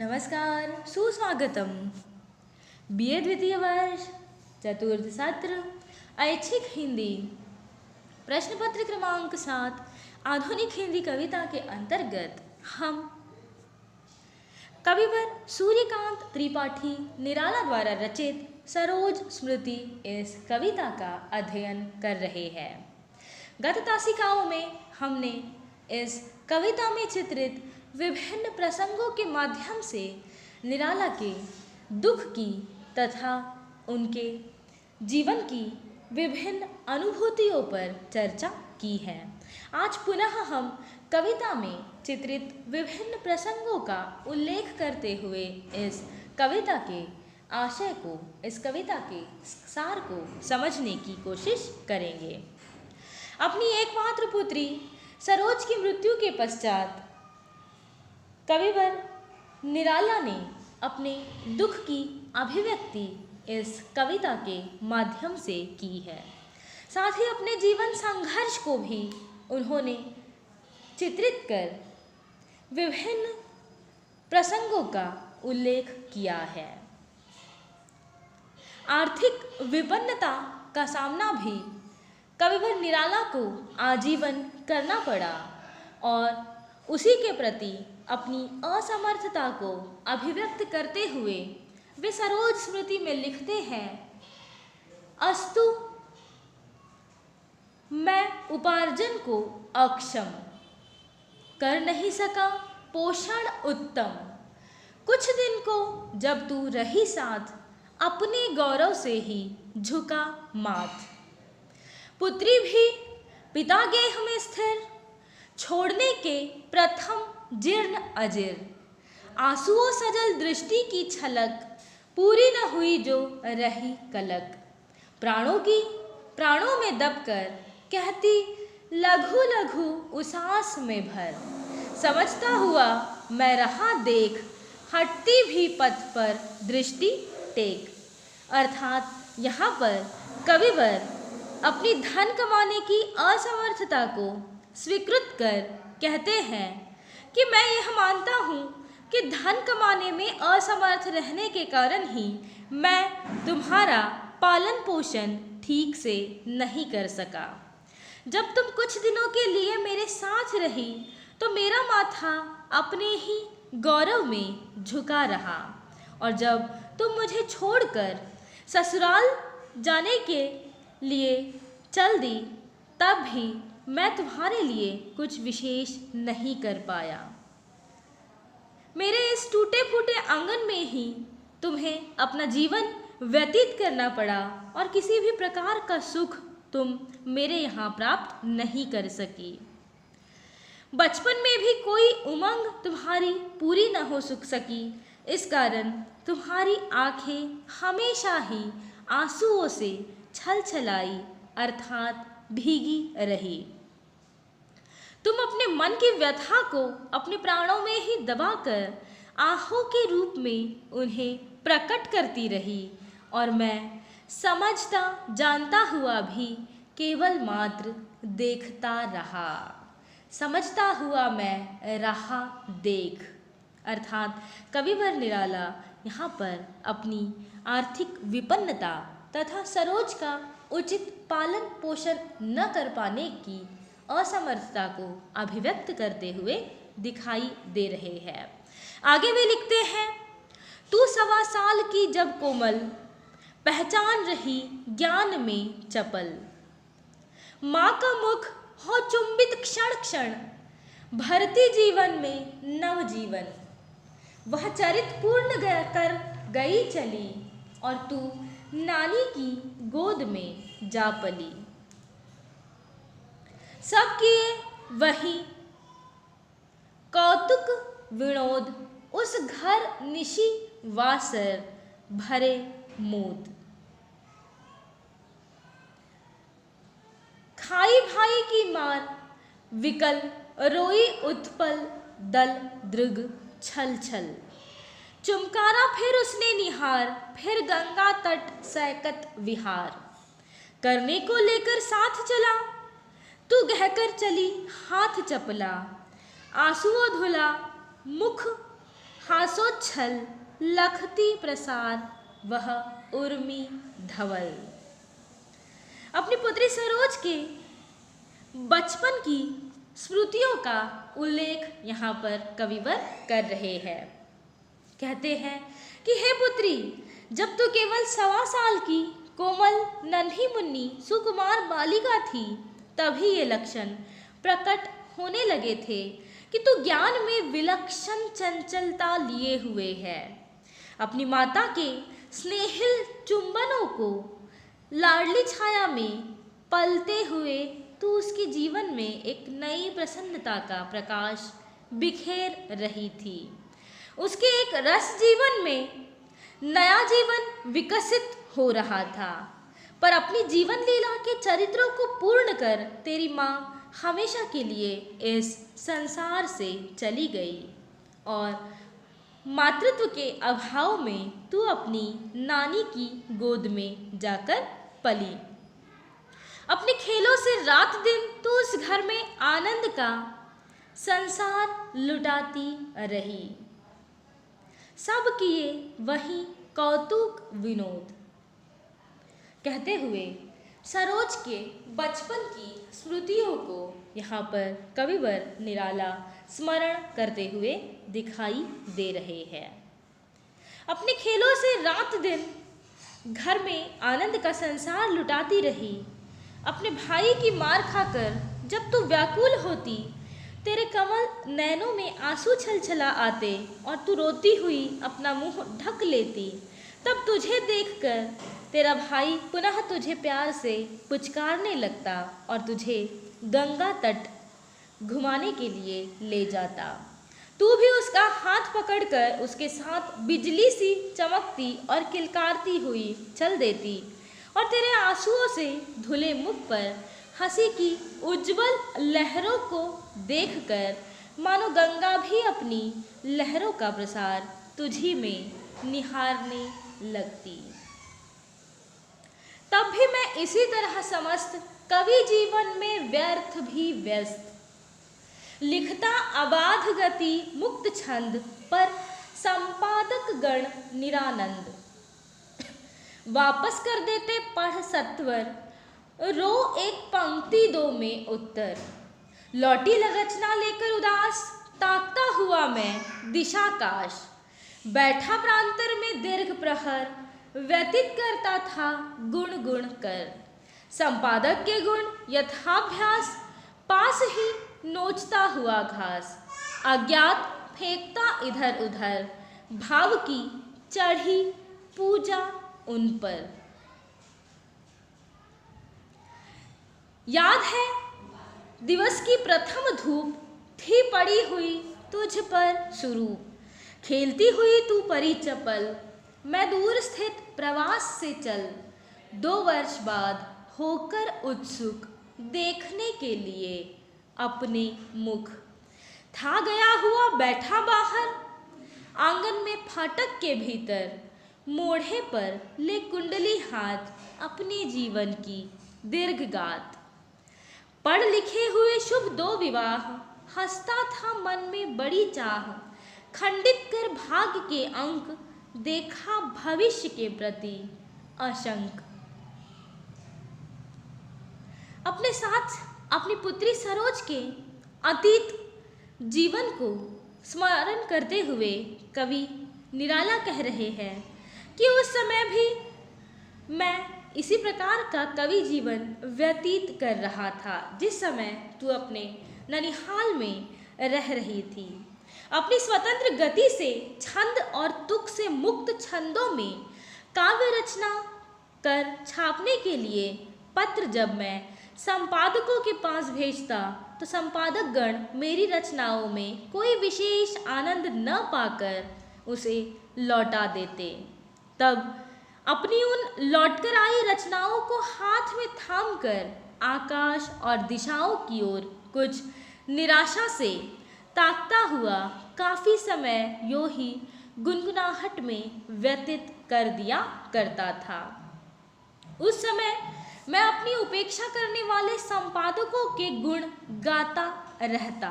नमस्कार, सुस्वागतम। बीए द्वितीय वर्ष चतुर्थ सत्र ऐच्छिक हिंदी प्रश्न पत्र क्रमांक 7 आधुनिक हिंदी कविता के अंतर्गत हम कविवर सूर्यकांत त्रिपाठी निराला द्वारा रचित सरोज स्मृति इस कविता का अध्ययन कर रहे हैं। गत तासिकाओं में हमने इस कविता में चित्रित विभिन्न प्रसंगों के माध्यम से निराला के दुख की तथा उनके जीवन की विभिन्न अनुभूतियों पर चर्चा की है। आज पुनः हम कविता में चित्रित विभिन्न प्रसंगों का उल्लेख करते हुए इस कविता के आशय को, इस कविता के सार को समझने की कोशिश करेंगे। अपनी एकमात्र पुत्री सरोज की मृत्यु के पश्चात कविवर निराला ने अपने दुख की अभिव्यक्ति इस कविता के माध्यम से की है। साथ ही अपने जीवन संघर्ष को भी उन्होंने चित्रित कर विभिन्न प्रसंगों का उल्लेख किया है। आर्थिक विपन्नता का सामना भी कविवर निराला को आजीवन करना पड़ा और उसी के प्रति अपनी असमर्थता को अभिव्यक्त करते हुए वे सरोज स्मृति में लिखते हैं, अस्तु मैं उपार्जन को अक्षम कर नहीं सका पोषण उत्तम, कुछ दिन को जब तू रही साथ अपने गौरव से ही झुका माथ, पुत्री भी पिता गेह में स्थिर छोड़ने के प्रथम जीर्ण अजिर, आंसुओं सजल दृष्टि की छलक पूरी न हुई जो रही कलक, प्राणों में दबकर कहती लघु लघु उसास में भर, समझता हुआ मैं रहा देख हटती भी पथ पर दृष्टि टेक। अर्थात यहाँ पर कविवर अपनी धन कमाने की असमर्थता को स्वीकृत कर कहते हैं कि मैं यह मानता हूँ कि धन कमाने में असमर्थ रहने के कारण ही मैं तुम्हारा पालन पोषण ठीक से नहीं कर सका। जब तुम कुछ दिनों के लिए मेरे साथ रही तो मेरा माथा अपने ही गौरव में झुका रहा और जब तुम मुझे छोड़कर ससुराल जाने के लिए चल दी तब भी मैं तुम्हारे लिए कुछ विशेष नहीं कर पाया। मेरे इस टूटे फूटे आंगन में ही तुम्हें अपना जीवन व्यतीत करना पड़ा और किसी भी प्रकार का सुख तुम मेरे यहाँ प्राप्त नहीं कर सकी। बचपन में भी कोई उमंग तुम्हारी पूरी न हो सकी, इस कारण तुम्हारी आंखें हमेशा ही आंसुओं से छल छलाई अर्थात भीगी रही। तुम अपने मन की व्यथा को अपने प्राणों में ही दबाकर आहों के रूप में उन्हें प्रकट करती रही और मैं समझता जानता हुआ भी केवल मात्र देखता रहा। समझता हुआ मैं रहा देख, अर्थात कविवर निराला यहाँ पर अपनी आर्थिक विपन्नता तथा सरोज का उचित पालन पोषण न कर पाने की असमर्थता को अभिव्यक्त करते हुए दिखाई दे रहे हैं। आगे वे लिखते हैं, तू 1.25 साल की जब कोमल पहचान रही ज्ञान में चपल, माँ का मुख हो चुंबित क्षण क्षण भरती जीवन में नव जीवन, वह चरित पूर्ण कर गई चली और तू नानी की गोद में जा पली। सब किए वही कौतुक विनोद उस घर निशि वासर भरे मोद, खाई भाई की मार विकल रोई उत्पल दल दृग छल छल, चुमकारा फिर उसने निहार फिर गंगा तट सैकत विहार, करने को लेकर साथ चला तू गहकर चली हाथ चपला, आंसुओं धुला मुख हासोच्छल लखती प्रसार वह उर्मी धवल। अपनी पुत्री सरोज के बचपन की स्मृतियों का उल्लेख यहाँ पर कविवर कर रहे हैं। कहते हैं कि हे पुत्री, जब तू केवल 1.25 साल की कोमल नन्ही मुन्नी सुकुमार बालिका थी, तभी ये लक्षण प्रकट होने लगे थे कि तू ज्ञान में विलक्षण चंचलता लिए हुए है। अपनी माता के स्नेहिल चुंबनों को लाडली छाया में पलते हुए तू उसके जीवन में एक नई प्रसन्नता का प्रकाश बिखेर रही थी। उसके एक रस जीवन में नया जीवन विकसित हो रहा था। पर अपनी जीवन लीला के चरित्रों को पूर्ण कर तेरी माँ हमेशा के लिए इस संसार से चली गई और मातृत्व के अभाव में तू अपनी नानी की गोद में जाकर पली। अपने खेलों से रात दिन तू उस घर में आनंद का संसार लुटाती रही। सब किए वही कौतुक विनोद। कहते हुए सरोज के बचपन की स्मृतियों को यहाँ पर कविवर निराला स्मरण करते हुए दिखाई दे रहे हैं। अपने खेलों से रात दिन घर में आनंद का संसार लुटाती रही। अपने भाई की मार खाकर जब तू व्याकुल होती, तेरे कमल नैनों में आंसू छलछला आते और तू रोती हुई अपना मुंह ढक लेती, तब तुझे देखकर तेरा भाई पुनः तुझे प्यार से पुचकारने लगता और तुझे गंगा तट घुमाने के लिए ले जाता। तू भी उसका हाथ पकड़कर उसके साथ बिजली सी चमकती और किलकारती हुई चल देती और तेरे आंसुओं से धुले मुख पर हंसी की उज्जवल लहरों को देखकर मानो गंगा भी अपनी लहरों का प्रसार तुझी में निहारने लगती। तब भी मैं इसी तरह समस्त कवि जीवन में व्यर्थ भी व्यस्त, लिखता अबाध गति मुक्त छंद पर संपादक गण निरानंद। वापस कर देते पढ़ सत्वर, रो एक पंक्ति दो में उत्तर। लौटी रचना लेकर उदास, ताकता हुआ मैं दिशाकाश। बैठा प्रांतर में दीर्घ प्रहर, व्यतीत करता था गुण गुण कर। संपादक के गुण यथाभ्यास, पास ही नोचता हुआ घास। अज्ञात फेंकता इधर उधर, भाव की चढ़ी पूजा उन पर। याद है दिवस की प्रथम धूप थी पड़ी हुई तुझ पर सुरूप। खेलती हुई तू परी चपल, मैं दूर स्थित प्रवास से चल। 2 वर्ष बाद होकर उत्सुक, देखने के लिए अपने मुख। था गया हुआ बैठा बाहर, आंगन में फाटक के भीतर। मोढ़े पर ले कुंडली हाथ, अपने जीवन की दीर्घ गाथ। पढ़ लिखे हुए शुभ 2 विवाह, हंसता था मन में बड़ी चाह। खंडित कर भाग्य के अंक, देखा भविष्य के प्रति आशंक। अपने साथ अपनी पुत्री सरोज के अतीत जीवन को स्मरण करते हुए कवि निराला कह रहे हैं कि उस समय भी मैं इसी प्रकार का कवि जीवन व्यतीत कर रहा था जिस समय तू अपने ननिहाल में रह रही थी। अपनी स्वतंत्र गति से छंद और तुक से मुक्त छंदों में काव्य रचना कर छापने के लिए पत्र जब मैं संपादकों के पास भेजता तो संपादक गण मेरी रचनाओं में कोई विशेष आनंद न पाकर उसे लौटा देते। तब अपनी उन लौटकर आई रचनाओं को हाथ में थामकर आकाश और दिशाओं की ओर कुछ निराशा से ताकता हुआ काफ़ी समय यूं ही गुनगुनाहट में व्यतीत कर दिया करता था। उस समय मैं अपनी उपेक्षा करने वाले संपादकों के गुण गाता रहता।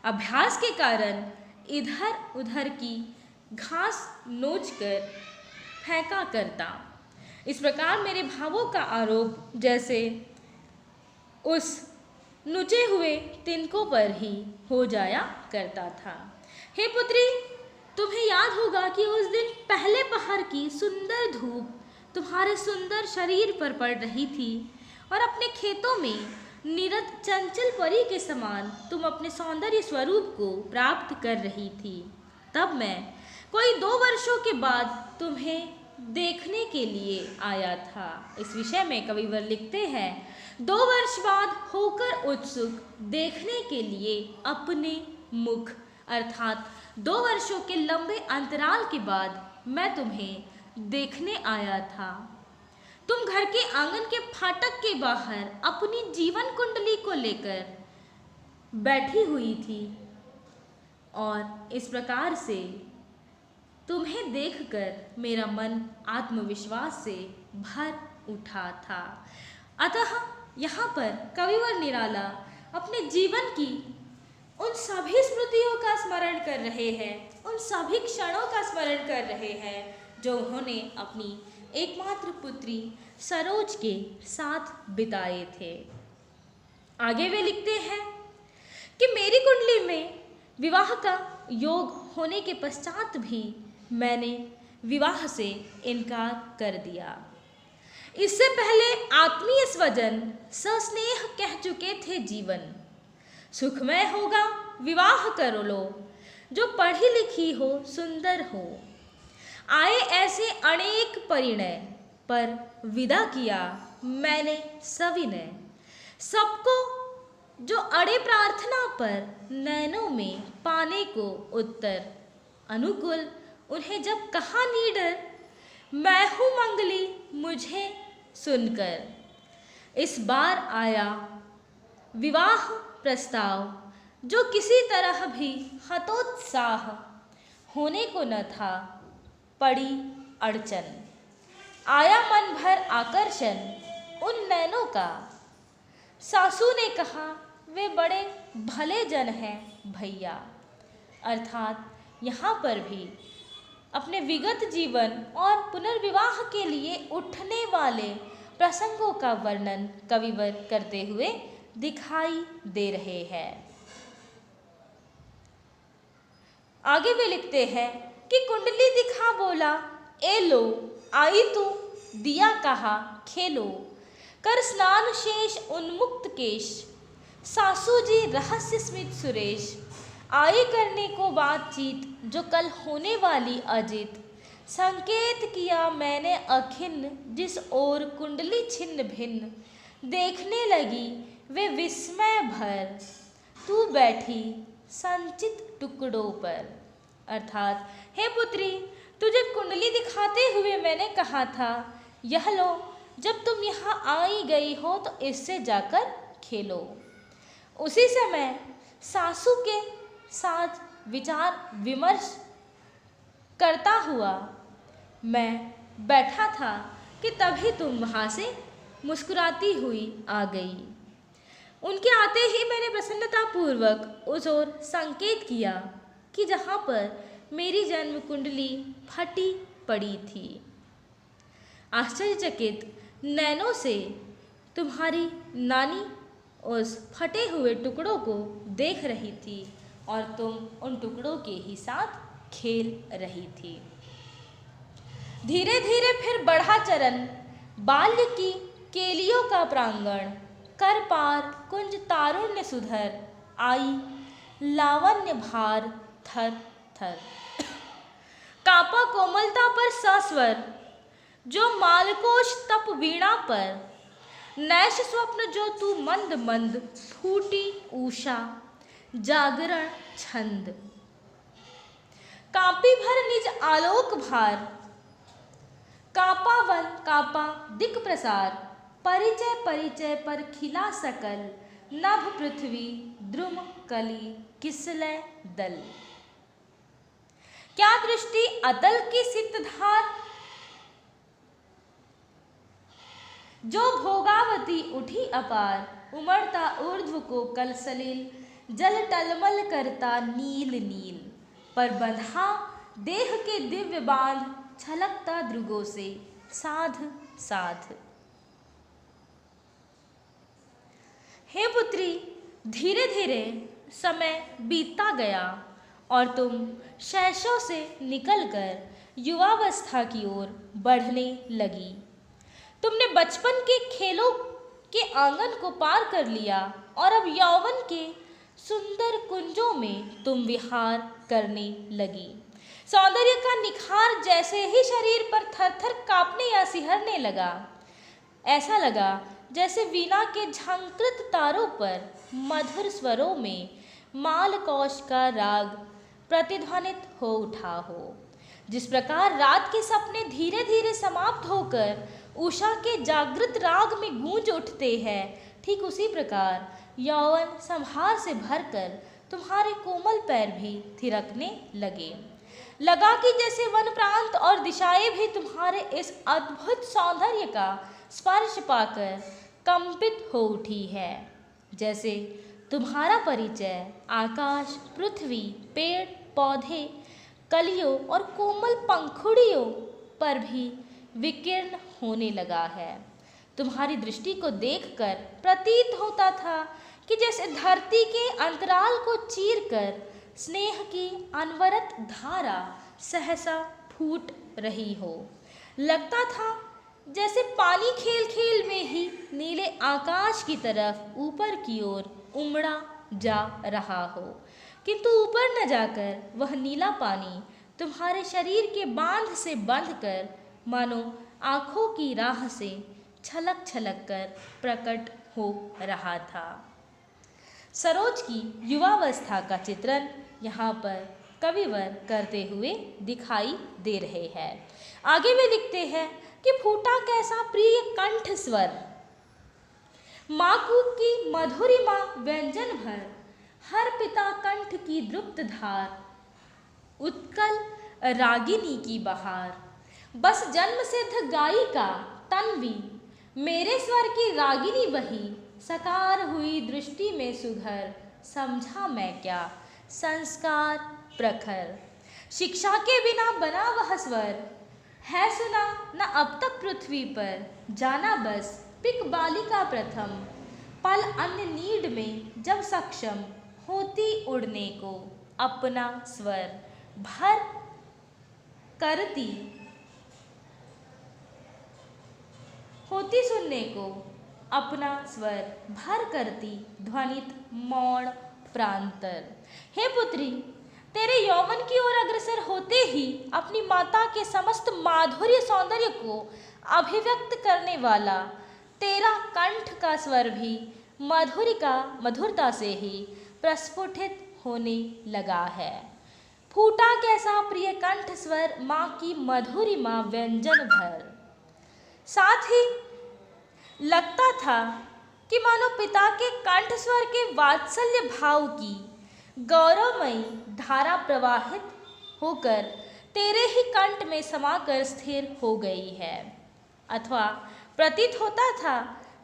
अभ्यास के कारण इधर उधर की घास नोच कर फेंका करता। इस प्रकार मेरे भावों का आरोप जैसे उस नुचे हुए तिनकों पर ही हो जाया करता था। हे पुत्री, तुम्हें याद होगा कि उस दिन पहले पहर की सुंदर धूप तुम्हारे सुंदर शरीर पर पड़ रही थी और अपने खेतों में निरत चंचल परी के समान तुम अपने सौंदर्य स्वरूप को प्राप्त कर रही थी। तब मैं कोई 2 वर्षों के बाद तुम्हें देखने के लिए आया था। इस विषय में कविवर लिखते हैं, 2 वर्ष बाद होकर उत्सुक देखने के लिए अपने मुख, अर्थात 2 वर्षों के लंबे अंतराल के बाद मैं तुम्हें देखने आया था। तुम घर के आंगन के फाटक के बाहर अपनी जीवन कुंडली को लेकर बैठी हुई थी और इस प्रकार से तुम्हें देखकर मेरा मन आत्मविश्वास से भर उठा था। अतः यहाँ पर कविवर निराला अपने जीवन की उन सभी स्मृतियों का स्मरण कर रहे हैं, उन सभी क्षणों का स्मरण कर रहे हैं जो उन्होंने अपनी एकमात्र पुत्री सरोज के साथ बिताए थे। आगे वे लिखते हैं कि मेरी कुंडली में विवाह का योग होने के पश्चात भी मैंने विवाह से इनकार कर दिया। इससे पहले आत्मीय स्वजन सस्नेह कह चुके थे, जीवन सुखमय होगा, विवाह कर लो, जो पढ़ी लिखी हो, सुंदर हो। आए ऐसे अनेक परिणय, पर विदा किया मैंने सविनय। सबको जो अड़े प्रार्थना पर, नैनों में पाने को उत्तर अनुकूल, उन्हें जब कहा नीडर, मैं हूँ मंगली मुझे सुनकर। इस बार आया विवाह प्रस्ताव, जो किसी तरह भी हतोत्साह होने को न था। पड़ी अड़चन, आया मन भर आकर्षण उन नैनों का। सासू ने कहा, वे बड़े भले जन हैं भैया। अर्थात यहाँ पर भी अपने विगत जीवन और पुनर्विवाह के लिए उठने वाले प्रसंगों का वर्णन कविवर करते हुए दिखाई दे रहे हैं। आगे वे लिखते हैं कि कुंडली दिखा बोला, ए लो आई तू दिया कहा खेलो। कर स्नान शेष उन्मुक्त केश, सासू जी रहस्य स्मित सुरेश। आई करने को बातचीत, जो कल होने वाली अजित। संकेत किया मैंने अखिन्न, जिस ओर कुंडली छिन्न भिन्न। देखने लगी वे विस्मय भर, तू बैठी संचित टुकड़ों पर। अर्थात, हे पुत्री, तुझे कुंडली दिखाते हुए मैंने कहा था, यह लो, जब तुम यहाँ आई गई हो तो इससे जाकर खेलो। उसी समय सासू के साथ विचार विमर्श करता हुआ मैं बैठा था कि तभी तुम वहाँ से मुस्कुराती हुई आ गई। उनके आते ही मैंने प्रसन्नतापूर्वक उस ओर संकेत किया कि जहाँ पर मेरी जन्म कुंडली फटी पड़ी थी। आश्चर्यचकित नैनों से तुम्हारी नानी उस फटे हुए टुकड़ों को देख रही थी और तुम उन टुकड़ों के ही साथ खेल रही थी। धीरे धीरे फिर बढ़ा चरण, बाल्य की केलियों का प्रांगण। कर पार कुंज तारुण्य सुधर, आई लावण्य भार थर थर। कापा कोमलता पर सस्वर, जो मालकोश तप वीणा पर। नैश स्वप्न जो तू मंद मंद, फूटी उषा जागरण छंद। कापी भर निज आलोक भार, कापा वन कापा दिक प्रसार। परिचय परिचय पर खिला सकल, नभ पृथ्वी द्रुम कली किसलय दल। क्या दृष्टि अतल की सितधार, जो भोगावती उठी अपार। उमड़ता ऊर्ध्व को कल सलील, जल टलमल करता नील नील। पर बंधा देह के दिव्य बांध छलकता दृगों से साध साध। हे पुत्री, धीरे धीरे समय बीतता गया और तुम शैशव से निकलकर युवावस्था की ओर बढ़ने लगी। तुमने बचपन के खेलों के आंगन को पार कर लिया और अब यौवन के सुंदर कुंजों में तुम विहार करने लगी। सौंदर्य का निखार जैसे ही शरीर पर थर थर कांपने या सिहरने लगा, ऐसा लगा जैसे वीणा के झंकृत तारों पर मधुर स्वरों में मालकौश का राग प्रतिध्वनित हो उठा हो। जिस प्रकार रात के सपने धीरे धीरे समाप्त होकर उषा के जागृत राग में गूंज उठते हैं, ठीक उसी प्रकार यौवन संहार से भरकर तुम्हारे कोमल पैर भी थिरकने लगे। लगा कि जैसे वन प्रांत और दिशाएं भी तुम्हारे इस अद्भुत सौंदर्य का स्पर्श पाकर कंपित हो उठी है। जैसे तुम्हारा परिचय आकाश, पृथ्वी, पेड़ पौधे, कलियों और कोमल पंखुड़ियों पर भी विकीर्ण होने लगा है। तुम्हारी दृष्टि को देखकर प्रतीत होता था कि जैसे धरती के अंतराल को चीरकर स्नेह की अनवरत धारा सहसा फूट रही हो। लगता था जैसे पानी खेल खेल में ही नीले आकाश की तरफ ऊपर की ओर उमड़ा जा रहा हो, किंतु ऊपर न जाकर वह नीला पानी तुम्हारे शरीर के बांध से बंधकर मानो आँखों की राह से छलक छलक कर प्रकट हो रहा था। सरोज की युवावस्था का चित्रण यहाँ पर कविवर करते हुए दिखाई दे रहे हैं। आगे वे लिखते हैं कि फूटा कैसा प्रिय कंठ स्वर, माकू की मधुरिमा व्यंजन भर, हर पिता कंठ की द्रुप्त धार, उत्कल रागिनी की बहार, बस जन्म सिद्ध गायिका तन्वी, मेरे स्वर की रागिनी वही, सकार हुई दृष्टि में सुघर, समझा मैं क्या संस्कार प्रखर, शिक्षा के बिना बना वह स्वर, है सुना न अब तक पृथ्वी पर, जाना बस पिक बालिका प्रथम, पल अन्य नीड में जब सक्षम होती उड़ने को अपना स्वर भर करती, होती सुनने को अपना स्वर भर करती ध्वनित मौन प्रांतर। हे पुत्री, तेरे यौवन की ओर अग्रसर होते ही अपनी माता के समस्त माधुर्य सौंदर्य को अभिव्यक्त करने वाला तेरा कंठ का स्वर भी मधुरता से ही प्रस्फुटित होने लगा है। फूटा कैसा प्रिय कंठ स्वर, माँ की मधुरिमा व्यंजन भर। साथ ही लगता था कि मानो पिता के कंठ स्वर के वात्सल्य भाव की गौरवमयी धारा प्रवाहित होकर तेरे ही कंठ में समाकर स्थिर हो गई है, अथवा प्रतीत होता था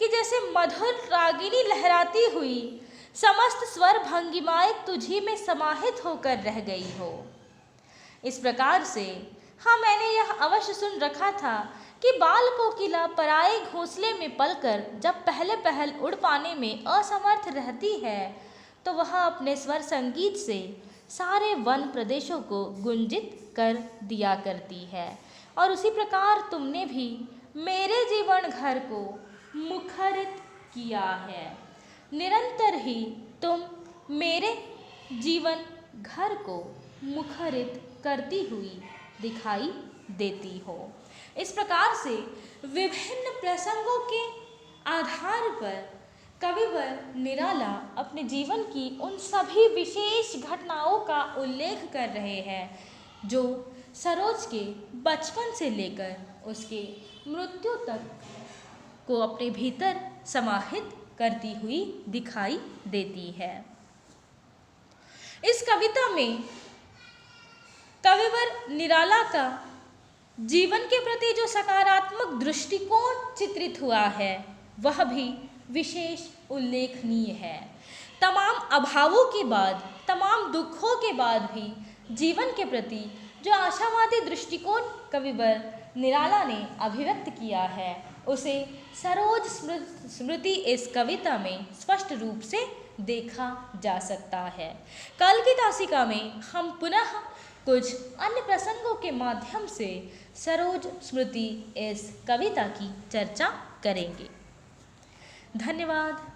कि जैसे मधुर रागिनी लहराती हुई समस्त स्वर भंगिमाएं तुझी में समाहित होकर रह गई हो। इस प्रकार से हाँ, मैंने यह अवश्य सुन रखा था कि बाल कोकिला पराए घोंसले में पलकर जब पहले पहल उड़ पाने में असमर्थ रहती है तो वह अपने स्वर संगीत से सारे वन प्रदेशों को गुंजित कर दिया करती है। और उसी प्रकार तुमने भी मेरे जीवन घर को मुखरित किया है। निरंतर ही तुम मेरे जीवन घर को मुखरित करती हुई दिखाई देती हो। इस प्रकार से विभिन्न प्रसंगों के आधार पर कविवर निराला अपने जीवन की उन सभी विशेष घटनाओं का उल्लेख कर रहे हैं जो सरोज के बचपन से लेकर उसके मृत्यु तक को अपने भीतर समाहित करती हुई दिखाई देती है। इस कविता में कविवर निराला का जीवन के प्रति जो सकारात्मक दृष्टिकोण चित्रित हुआ है वह भी विशेष उल्लेखनीय है। तमाम अभावों के बाद, तमाम दुखों के बाद भी जीवन के प्रति जो आशावादी दृष्टिकोण कविवर निराला ने अभिव्यक्त किया है उसे सरोज स्मृति इस कविता में स्पष्ट रूप से देखा जा सकता है। कल की तासिका में हम पुनः कुछ अन्य प्रसंगों के माध्यम से सरोज स्मृति इस कविता की चर्चा करेंगे। धन्यवाद।